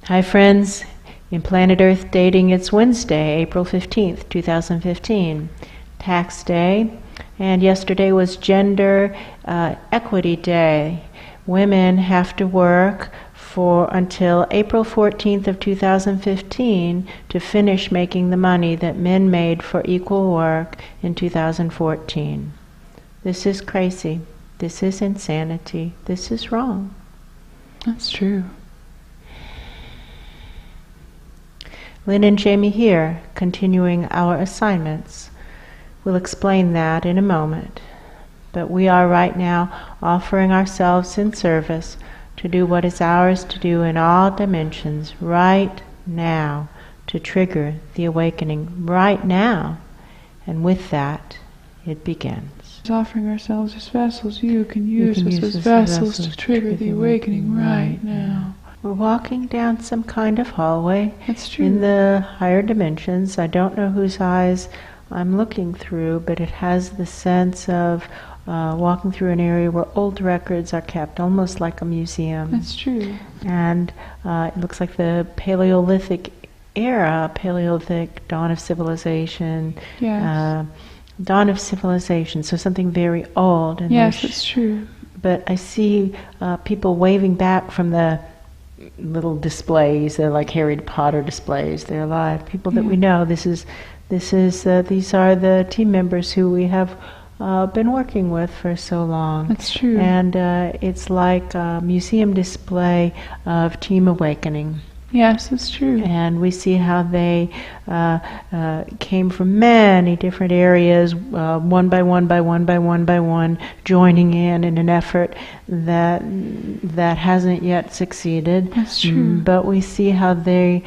Hi friends, in Planet Earth Dating it's Wednesday, April 15th, 2015, Tax Day, and yesterday was Gender Equity Day. Women have to work until April 14th of 2015 to finish making the money that men made for equal work in 2014. This is crazy. This is insanity. This is wrong. That's true. Lynn and Jamie here, continuing our assignments. We'll explain that in a moment. But we are right now offering ourselves in service to do what is ours to do in all dimensions right now, to trigger the awakening right now. And with that, it begins. Offering ourselves as vessels, you can use us as vessels to trigger the awakening right now. We're walking down some kind of hallway. That's true. In the higher dimensions. I don't know whose eyes I'm looking through, but it has the sense of walking through an area where old records are kept, almost like a museum. That's true. And it looks like the Paleolithic era, Paleolithic dawn of civilization. Yes. Dawn of civilization, so something very old. And yes, it's true. But I see people waving back from the little displays. They're like Harry Potter displays. They're alive. People that we know. These are the team members who we have been working with for so long. That's true. And it's like a museum display of team awakening. Yes, that's true. And we see how they came from many different areas, one by one, joining in an effort that hasn't yet succeeded. That's true. But we see how they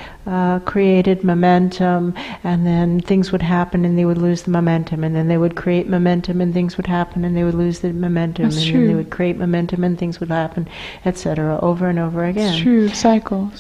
created momentum, and then things would happen and they would lose the momentum, and then they would create momentum and things would happen and they would lose the momentum, That's and true. then they would create momentum and things would happen, etc., over and over again. It's true. Cycles.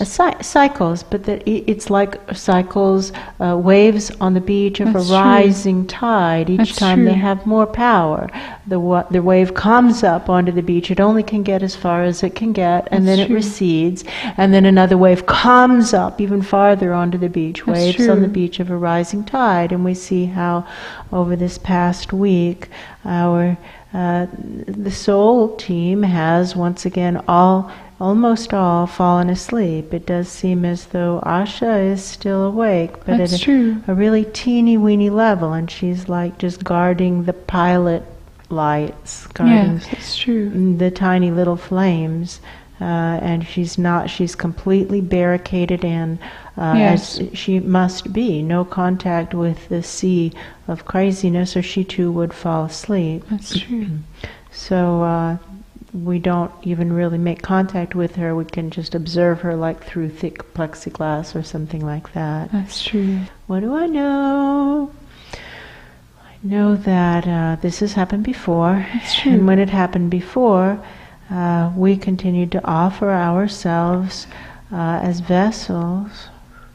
Cycles, but that it's like cycles, waves on the beach of That's a rising tide. Each That's time true. they have more power. The wave comes up onto the beach. It only can get as far as it can get, and That's then true. it recedes, and then another wave comes up even farther onto the beach. That's Waves true. on the beach of a rising tide. And we see how over this past week the soul team has once again almost all fallen asleep. It does seem as though Asha is still awake, but That's at true. a really teeny-weeny level, and she's like just guarding the pilot lights, guarding Yes, it's true. the tiny little flames, and she's completely barricaded in, Yes. as she must be, no contact with the sea of craziness, or she too would fall asleep. That's true. So we don't even really make contact with her. We can just observe her like through thick plexiglass or something like that. That's true. What do I know? I know that this has happened before. That's true. And when it happened before, we continued to offer ourselves as vessels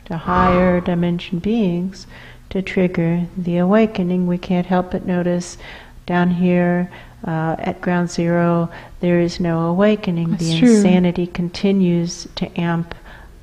to higher dimension beings to trigger the awakening. We can't help but notice down here at ground zero, there is no awakening. That's the true. insanity continues to amp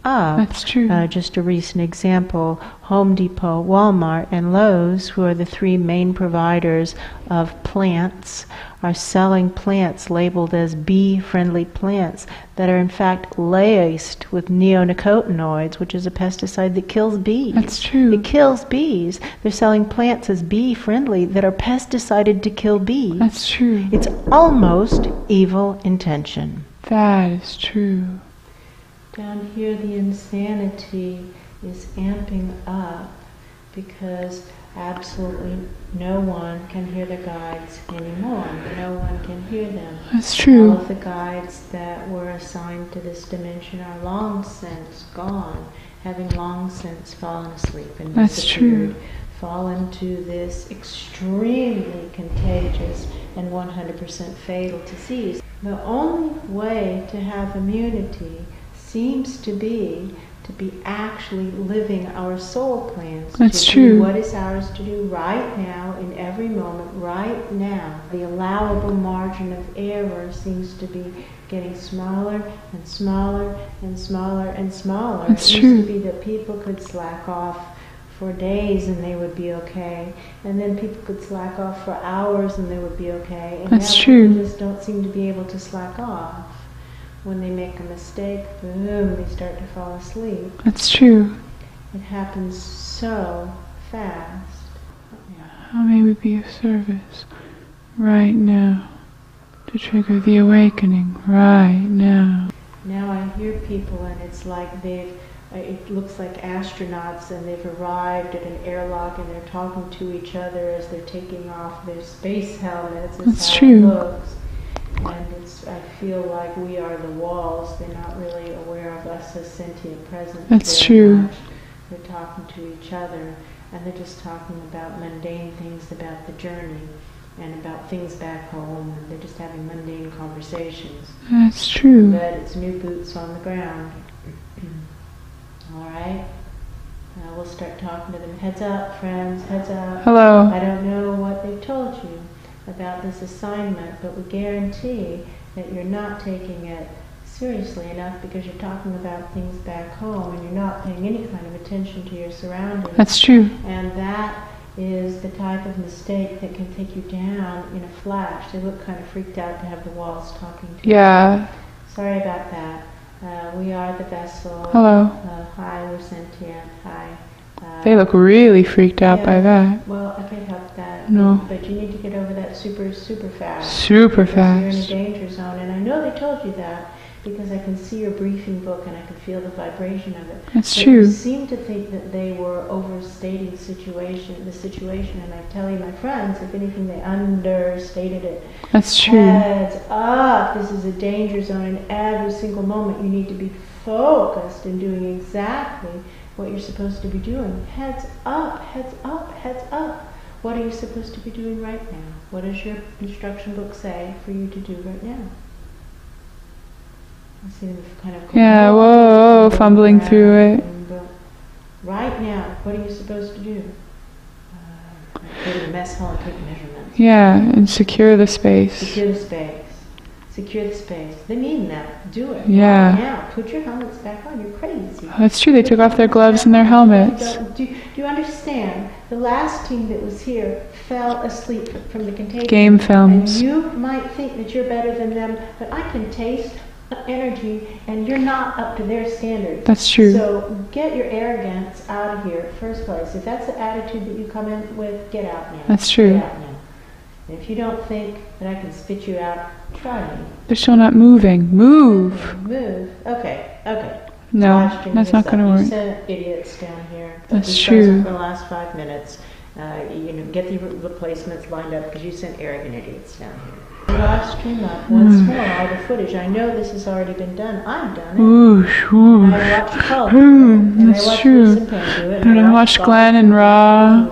up. That's true. Just a recent example, Home Depot, Walmart, and Lowe's, who are the three main providers of plants, are selling plants labeled as bee-friendly plants that are in fact laced with neonicotinoids, which is a pesticide that kills bees. That's true. It kills bees. They're selling plants as bee-friendly that are pesticided to kill bees. That's true. It's almost evil intention. That is true. Down here the insanity is amping up because absolutely no one can hear the guides anymore. No one can hear them. That's true. All of the guides that were assigned to this dimension are long since gone, having long since fallen asleep and That's disappeared, true. fallen to this extremely contagious and 100% fatal disease. The only way to have immunity seems to be actually living our soul plans. That's to true. Do what is ours to do right now, in every moment, right now. The allowable margin of error seems to be getting smaller and smaller and smaller and smaller. That's it true. used to be that people could slack off for days and they would be okay, and then people could slack off for hours and they would be okay, and That's now true. people just don't seem to be able to slack off. When they make a mistake, boom, they start to fall asleep. That's true. It happens so fast. How may we be of service right now to trigger the awakening right now? Now I hear people and it's like it looks like astronauts and they've arrived at an airlock and they're talking to each other as they're taking off their space helmets. That's how true. It looks. And I feel like we are the walls. They're not really aware of us as sentient presence. That's true. Much. They're talking to each other and they're just talking about mundane things about the journey and about things back home. And they're just having mundane conversations. That's true. But it's new boots on the ground. All right? We'll start talking to them. Heads up, friends. Heads up. Hello. I don't know what they've told you about this assignment, but we guarantee that you're not taking it seriously enough because you're talking about things back home and you're not paying any kind of attention to your surroundings. That's true. And that is the type of mistake that can take you down in a flash. They look kind of freaked out to have the walls talking to Yeah. you. Sorry about that. We are the vessel. Hello. Hi, we're sentient. Hi. They look really freaked out by that. Well, I can't help that. No. But you need to get over that super fast. Super because fast. You're in a danger zone. And I know they told you that because I can see your briefing book and I can feel the vibration of it. That's but true. You seem to think that they were overstating the situation. And I tell you, my friends, if anything, they understated it. That's true. Heads up. This is a danger zone. And every single moment you need to be focused and doing exactly what you're supposed to be doing. Heads up, heads up, heads up. What are you supposed to be doing right now? What does your instruction book say for you to do right now? I see them kind of Yeah, whoa, fumbling through it. Right now, what are you supposed to do? Go to the mess hall and take measurements. Yeah, and secure the space. Secure the space. Secure the space. They mean that. Do it. Yeah. Right now. Put your helmets back on. You're crazy. That's true. They took off their gloves and their helmets. Do you understand? The last team that was here fell asleep from the contagion. Game films. And you might think that you're better than them, but I can taste energy, and you're not up to their standards. That's true. So get your arrogance out of here, first place. If that's the attitude that you come in with, get out now. That's true. Get out now. And if you don't think that I can spit you out, try me. They're still not moving. Move. Move. Okay. No, Live stream that's this not up. going to You work. sent idiots down here. That's These true. guys are for the last 5 minutes. Get the replacements lined up because you sent arrogant idiots down here. Live stream up once more all the footage. I know this has already been done. I've done it. Whoosh, And whoosh. I watched Paul do it. And That's I watched true. Luce and Pam do it. And I watched Bob Glenn and Ra.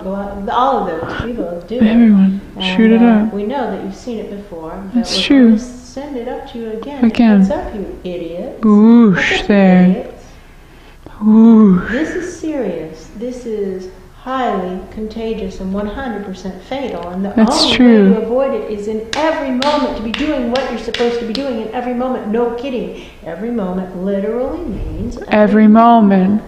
all of those people do it. Everyone, And, shoot it up. We know that you've seen it before. But That's we're true. going to send it up to you again. Again. What's up, you idiots? Whoosh What's up, there. idiots? Whoosh. This is serious. This is highly contagious and 100% fatal. And the That's only true. way to avoid it is in every moment to be doing what you're supposed to be doing in every moment. No kidding. Every moment literally means Every moment.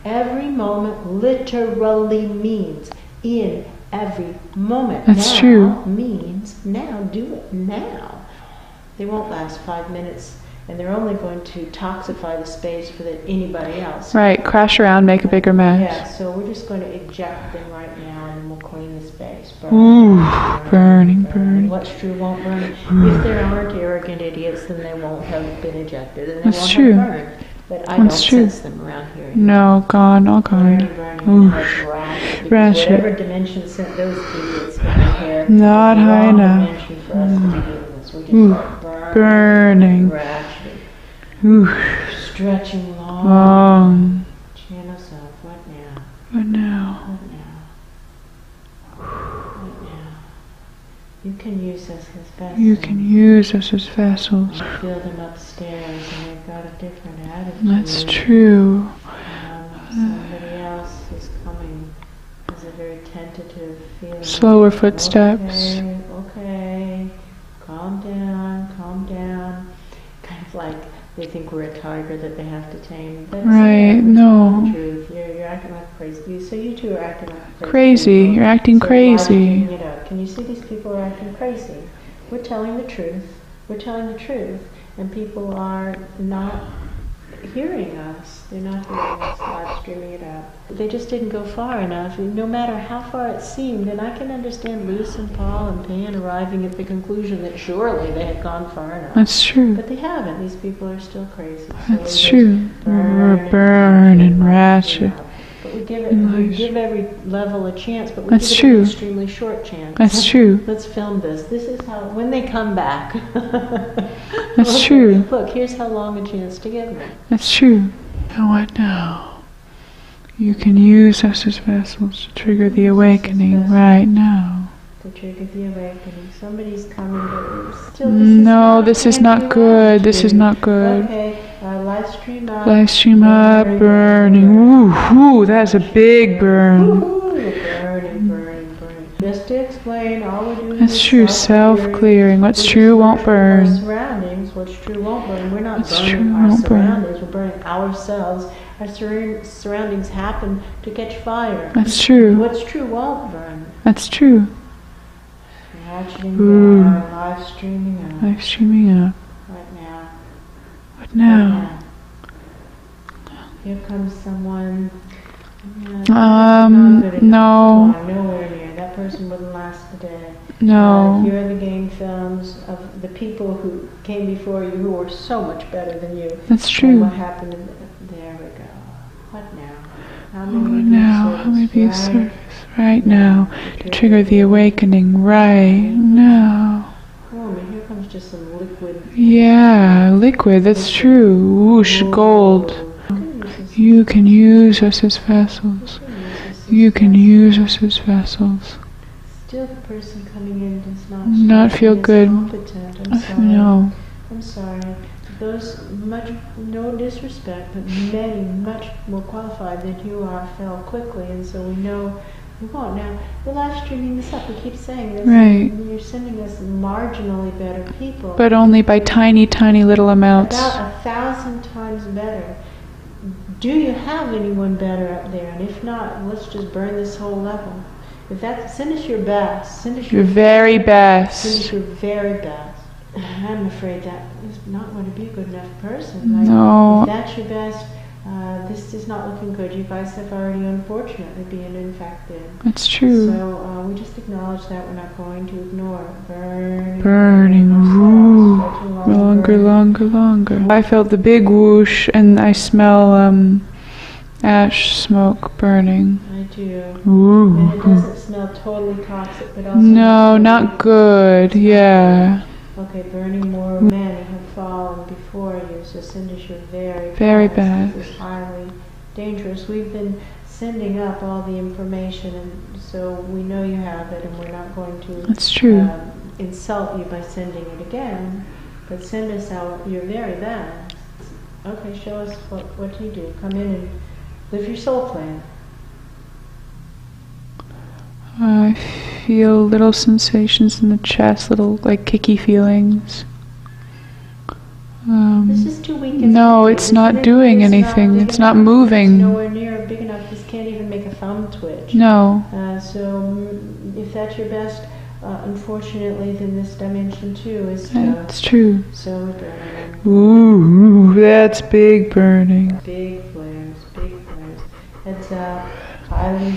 Every moment literally means in every moment. That's now true. Means now. Do it now. They won't last 5 minutes. And they're only going to toxify the space for anybody else. Right, crash around, make a bigger mess. Yeah, so we're just going to eject them right now and we'll clean the space. Ooh, burning. What's true won't burn. If there aren't arrogant idiots, then they won't have been ejected and they That's won't true. have burned. But I That's don't true. sense them around here. No, gone, all gone. Burning, Ooh. because Ratchet. whatever dimension sent those idiots down here, Not was the high wrong enough. dimension for us to be doing this. We just Ooh, start burning. ratcheting. Ooh, Stretching long. long. Channel self. What now? But now, What now? What now? You can use us as vessels. You can use us as vessels. I feel them upstairs and they've got a different attitude. That's true. Somebody else is coming. Has a very tentative feeling. Slower footsteps. Okay. Calm down, calm down. Kind of like they think we're a tiger that they have to tame. That's Right, no. the truth. You're acting like crazy. So you two are acting like Crazy. people. You're acting So crazy. it up. Can you see these people are acting crazy? We're telling the truth. We're telling the truth. And people are not hearing us. They're not hearing us, live streaming it out. They just didn't go far enough, no matter how far it seemed. And I can understand Luce and Paul and Pan arriving at the conclusion that surely they had gone far enough. That's true. But they haven't. These people are still crazy. That's So true. We're burning ratchet. But we give every level a chance, but we That's give it true. an extremely short chance. That's true. Let's film this. This is how, when they come back. That's true. Look, here's how long a chance to give them. That's true. And what now? You can use us as vessels to trigger the awakening right now. To trigger the awakening. Somebody's coming, but still No, this is not good. This is not good. Okay, live stream up. Live stream up, burning. Ooh, ooh, that's a big burn. Ooh, burning. Just to explain, all we're doing That's is true, self-clearing. What's true won't burn. Our surroundings, what's true won't burn. We're not What's burning true our won't burn. surroundings, we're burning ourselves. Our surroundings happen to catch fire. That's true. What's true won't burn. That's true. Ratcheting down, live streaming up. Live streaming up. Right now. What now? Here comes someone. No. Nowhere near. That person wouldn't last a day. No. Here are the game films of the people who came before you who were so much better than you. That's And true. what happened? There we go. What now? How What now? How may be of service service right now to trigger the awakening right now? Oh, man, here comes just some liquid. Yeah, liquid, that's true. Whoosh, gold. You can use us as vessels. You can use us as vessels. Still, the person coming in does Not feel good. Competent. I'm sorry. No. I'm sorry. Those, no disrespect, but many, much more qualified than you are, fell quickly, and so we know we won't. Now, we're live streaming this up. We keep saying this. Right. You're sending us marginally better people. But only by tiny, tiny little amounts. About 1,000 times better. Do you have anyone better up there? And if not, let's just burn this whole level. If that, send us your best. Send us Your very Send us best. your very best. I'm afraid that is not going to be a good enough person. Like, No. if that's your best, this is not looking good. You guys have already unfortunately been infected. That's true. So we just acknowledge that. We're not going to ignore it. Burning. Ooh. Stretching Longer. I felt the big whoosh and I smell ash smoke burning. I do. Ooh. And it doesn't smell totally toxic, but also No, not good. Yeah. Okay, burning more men have fallen before you, so send us your Very best. bad. This is highly dangerous. We've been sending up all the information, and so we know you have it, and we're not going to That's true. insult you by sending it again, but send us out your very best. Okay, show us what you do. Come in and live your soul plan. I feel little sensations in the chest, little like kicky feelings. This is too weak. No, it's not doing anything. It's not moving. It's nowhere near big enough. This can't even make a thumb twitch. No. So if that's your best, unfortunately, then this dimension too is That's true. so burning. Ooh, that's big burning. Big flares. It's highly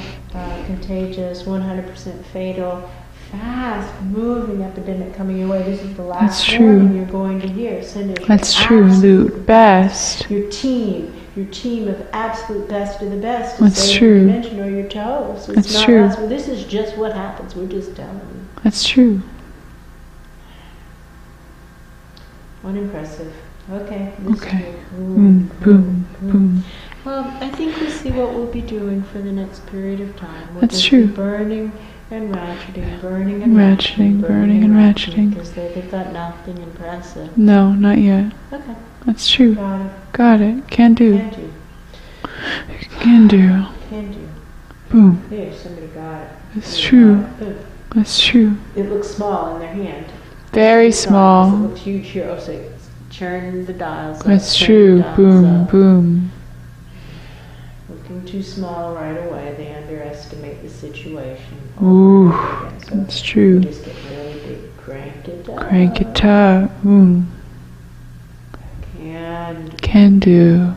contagious, 100% fatal, fast moving epidemic coming your way. This is the last That's true. warning you're going to hear. Send it. That's true, Luke. Best. Your team of absolute best of the best. That's true. Dimension or your toes. It's That's not true. Us. This is just what happens. We're just telling you. That's true. Unimpressive. Okay. Okay. Boom, boom. Well, I think we see what we'll be doing for the next period of time. We'll That's just true. be burning And ratcheting, burning and Ratcheting, burning and ratcheting. Because they've got nothing impressive. No, not yet. Okay. That's true. Got it. Got it. Can do. Can do. Can do. Can do. Boom. There, somebody got it. That's true. That's true. It looks small in their hand. Very It small. looks huge here. Oh, so churn the dials up. That's turn true. the dials Boom, up. boom. Looking too small right away. They underestimate the situation. Ooh, So that's true. just get really big. Crank it up. Crank it up. Boom. And Can do.